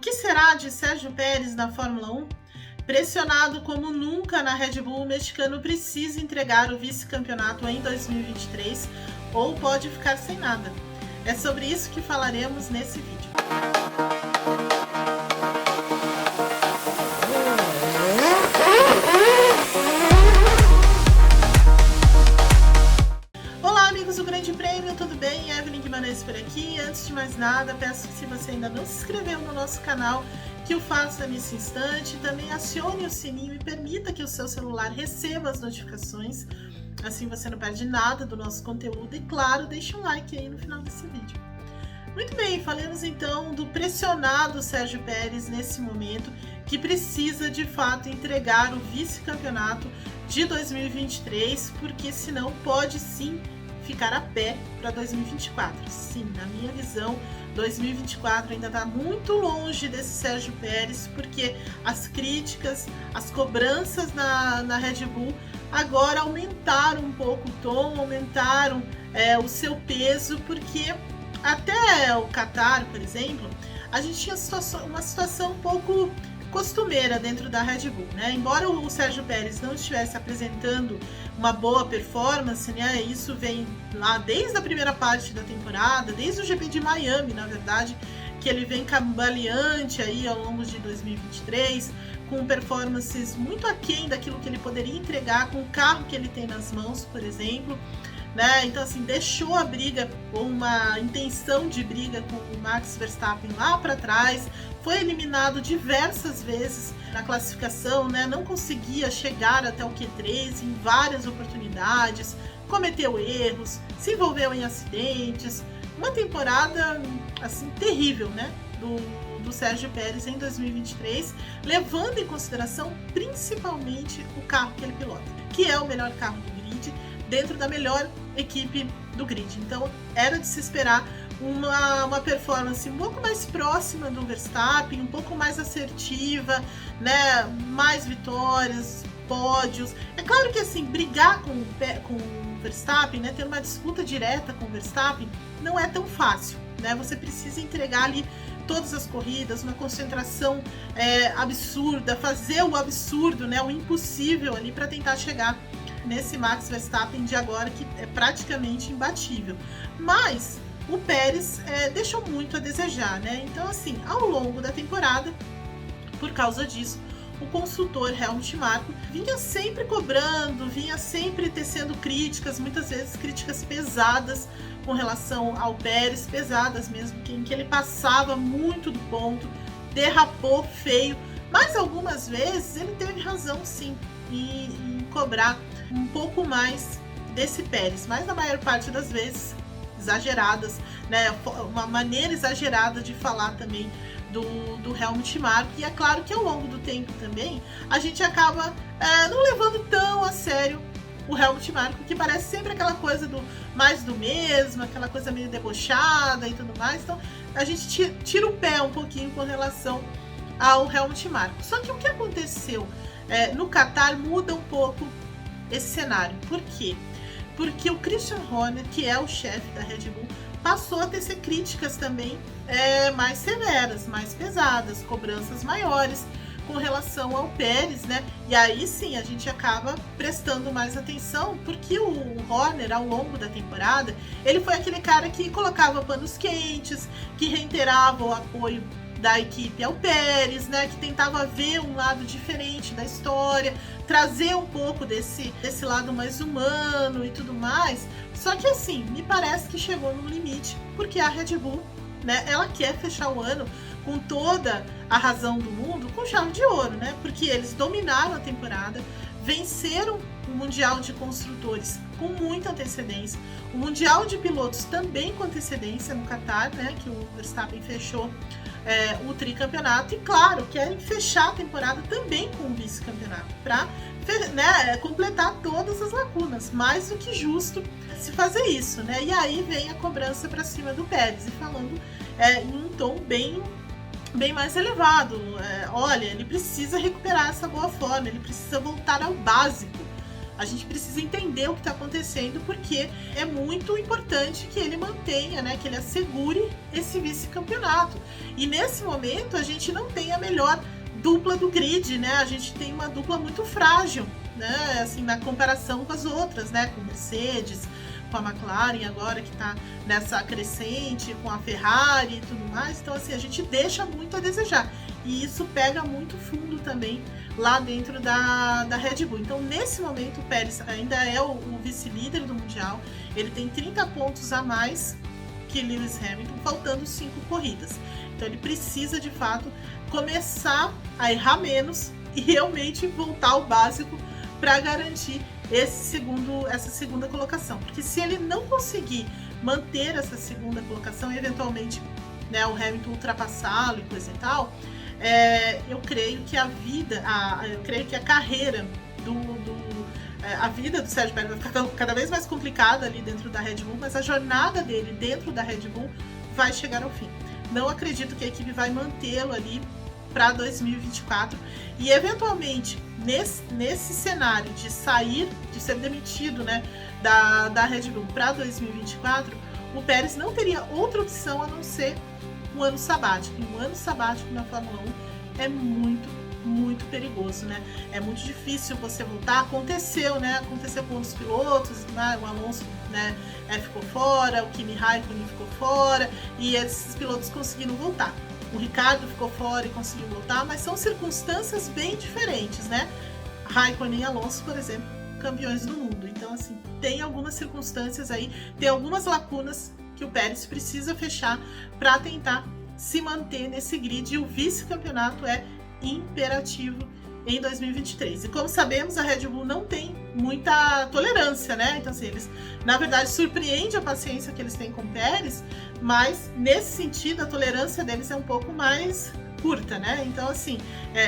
que será de Sérgio Pérez na Fórmula 1? Pressionado como nunca na Red Bull, o mexicano precisa entregar o vice-campeonato em 2023 ou pode ficar sem nada. É sobre isso que falaremos nesse vídeo. Olá amigos do Grande Prêmio, tudo bem? Evelyn Guimarães por aqui. Antes de mais nada, peço que se você ainda não se inscreveu no nosso canal, que o faça nesse instante. Também acione o sininho e permita que o seu celular receba as notificações. Assim você não perde nada do nosso conteúdo. E claro, deixe um like aí no final desse vídeo. Muito bem, falemos então do pressionado Sérgio Pérez nesse momento, que precisa de fato entregar o vice-campeonato de 2023, porque senão pode sim ficar a pé para 2024. Sim, na minha visão, 2024 ainda está muito longe desse Sérgio Pérez, porque as críticas, as cobranças na Red Bull agora aumentaram um pouco o tom, aumentaram o seu peso, porque até o Qatar, por exemplo, a gente tinha uma situação um pouco costumeira dentro da Red Bull, né? Embora o Sérgio Pérez não estivesse apresentando uma boa performance, né? Isso vem lá desde a primeira parte da temporada, desde o GP de Miami, na verdade, que ele vem cambaleante aí ao longo de 2023, com performances muito aquém daquilo que ele poderia entregar com o carro que ele tem nas mãos, por exemplo. Né? Então assim, deixou a briga ou uma intenção de briga com o Max Verstappen lá para trás, foi eliminado diversas vezes na classificação, né? Não conseguia chegar até o Q3 em várias oportunidades, cometeu erros, se envolveu em acidentes, uma temporada assim terrível, né? do Sérgio Pérez em 2023, levando em consideração principalmente o carro que ele pilota, que é o melhor carro do grid, dentro da melhor equipe do grid. Então era de se esperar uma performance um pouco mais próxima do Verstappen, um pouco mais assertiva, né? Mais vitórias, pódios. É claro que assim, brigar com o Verstappen, né? Ter uma disputa direta com o Verstappen não é tão fácil, né? Você precisa entregar ali todas as corridas, uma concentração absurda, fazer o absurdo, né? O impossível ali para tentar chegar nesse Max Verstappen de agora, que é praticamente imbatível. Mas o Pérez deixou muito a desejar, né? Então assim, ao longo da temporada, por causa disso, o consultor Helmut Marko vinha sempre cobrando, vinha sempre tecendo críticas, muitas vezes críticas pesadas com relação ao Pérez, pesadas mesmo, em que ele passava muito do ponto, derrapou feio, mas algumas vezes ele teve razão sim em cobrar um pouco mais desse Pérez, mas na maior parte das vezes exageradas, né? Uma maneira exagerada de falar também do Helmut Marko. E é claro que ao longo do tempo também a gente acaba não levando tão a sério o Helmut Marko, que parece sempre aquela coisa do mais do mesmo, aquela coisa meio debochada e tudo mais. Então a gente tira o pé um pouquinho com relação ao Helmut Marko. Só que o que aconteceu no Qatar muda um pouco esse cenário. Por quê? Porque o Christian Horner, que é o chefe da Red Bull, passou a tecer críticas também mais severas, mais pesadas, cobranças maiores com relação ao Pérez, né? E aí sim a gente acaba prestando mais atenção, porque o Horner, ao longo da temporada, ele foi aquele cara que colocava panos quentes, que reiterava o apoio da equipe ao Pérez, né, que tentava ver um lado diferente da história, trazer um pouco desse lado mais humano e tudo mais. Só que assim, me parece que chegou no limite, porque a Red Bull, né, ela quer fechar o ano com toda a razão do mundo, com chave de ouro, né, porque eles dominaram a temporada, venceram o Mundial de Construtores com muita antecedência, o Mundial de Pilotos também com antecedência no Qatar, né, que o Verstappen fechou o tricampeonato, e claro, querem fechar a temporada também com o vice-campeonato, para completar todas as lacunas. Mais do que justo se fazer isso, né? E aí vem a cobrança para cima do Pérez, e falando em um tom bem mais elevado. Olha, ele precisa recuperar essa boa forma, ele precisa voltar ao básico. A gente precisa entender o que está acontecendo, porque é muito importante que ele mantenha, né, que ele assegure esse vice-campeonato. E nesse momento a gente não tem a melhor dupla do grid, né? A gente tem uma dupla muito frágil, né? Assim, na comparação com as outras, né? Com Mercedes, com a McLaren agora que está nessa crescente, com a Ferrari e tudo mais. Então, assim, a gente deixa muito a desejar. E isso pega muito fundo também lá dentro da Red Bull. Então, nesse momento, o Pérez ainda é o vice-líder do Mundial. Ele tem 30 pontos a mais que Lewis Hamilton, faltando 5 corridas. Então, ele precisa, de fato, começar a errar menos e realmente voltar ao básico para garantir essa segunda colocação. Porque se ele não conseguir manter essa segunda colocação e eventualmente, né, o Hamilton ultrapassá-lo e coisa e tal, eu creio que a carreira a vida do Sérgio Pérez vai ficar cada vez mais complicada ali dentro da Red Bull, mas a jornada dele dentro da Red Bull vai chegar ao fim. Não acredito que a equipe vai mantê-lo ali para 2024 e eventualmente nesse cenário de sair, de ser demitido, né, da Red Bull para 2024, o Pérez não teria outra opção a não ser um ano sabático. E um ano sabático na Fórmula 1 é muito perigoso, né? É muito difícil você voltar. Aconteceu, né? Aconteceu com outros pilotos, né? O Alonso, né, ficou fora, o Kimi Raikkonen ficou fora e esses pilotos conseguiram voltar. O Ricardo ficou fora e conseguiu voltar, mas são circunstâncias bem diferentes, né? Raikkonen e Alonso, por exemplo, campeões do mundo. Então, assim, tem algumas circunstâncias aí, tem algumas lacunas que o Pérez precisa fechar para tentar se manter nesse grid, e o vice-campeonato é imperativo em 2023. E como sabemos, a Red Bull não tem muita tolerância, né? Então, assim, eles, na verdade, surpreende a paciência que eles têm com o Pérez, mas nesse sentido, a tolerância deles é um pouco mais curta, né? Então, assim,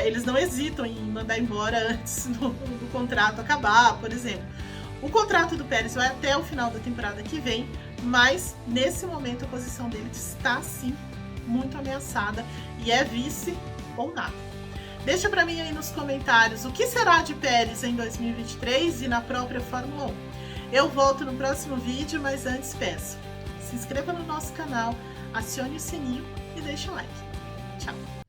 eles não hesitam em mandar embora antes do contrato acabar, por exemplo. O contrato do Pérez vai até o final da temporada que vem, mas nesse momento a posição dele está, sim, muito ameaçada e é vice ou nada. Deixa para mim aí nos comentários o que será de Pérez em 2023 e na própria Fórmula 1. Eu volto no próximo vídeo, mas antes peço, se inscreva no nosso canal, acione o sininho e deixe um like. Tchau!